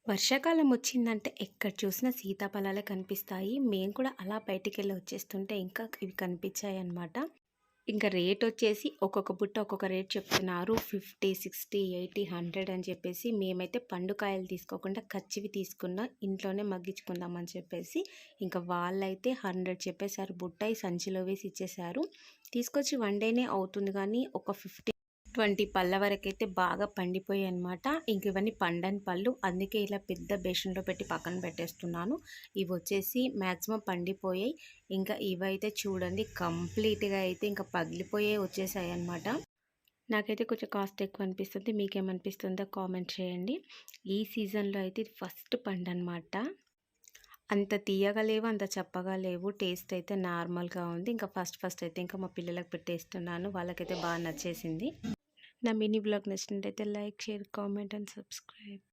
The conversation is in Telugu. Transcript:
వర్షాకాలం వచ్చిందంటే ఎక్కడ చూసినా సీతాఫలాలే కనిపిస్తాయి. మేము కూడా అలా బయటికెళ్ళి వచ్చేస్తుంటే ఇంకా ఇవి కనిపించాయన్నమాట. ఇంకా రేటొచ్చేసి ఒక్కొక్క బుట్ట ఒక్కొక్క రేట్ చెప్తున్నారు. 50, 60, 80, 100 అని చెప్పేసి మేమైతే పండు కాయలు తీసుకోకుండా కచ్చివి తీసుకున్న ఇంట్లోనే మగ్గించుకుందామని చెప్పేసి ఇంకా వాళ్ళైతే 100 చెప్పేసారు. బుట్ట ఈ సంచిలో వేసి ఇచ్చేసారు. తీసుకొచ్చి 1 డేనే అవుతుంది కానీ ఒక 50, 20 పళ్ళ వరకైతే బాగా పండిపోయాయన్నమాట. ఇంక ఇవన్నీ పండని పళ్ళు. అందుకే ఇలా పెద్ద బేషన్‌లో పెట్టి పక్కన పెట్టేస్తున్నాను. ఇవొచ్చేసి మాక్సిమం పండిపోయాయి. ఇంకా ఇవైతే చూడండి కంప్లీట్‌గా అయితే ఇంకా పగిలిపోయే వచ్చేసాయన్నమాట. నాకైతే కొంచెం కాస్ట్ ఎక్కువ అనిపిస్తుంది. మీకేమనిపిస్తుందో కామెంట్ చేయండి. ఈ సీజన్‌లో అయితే ఇది ఫస్ట్ పండనమాట. అంత తీయగా లేవు, అంత చప్పగా లేవు. టేస్ట్ అయితే నార్మల్‌గా ఉంది. ఇంకా ఫస్ట్ అయితే ఇంకా మా పిల్లలకి పెట్టేస్తున్నాను. వాళ్ళకైతే బాగా నచ్చేసింది. నా మినీ బ్లాగ్ నచ్చినట్టయితే like, share, comment and subscribe.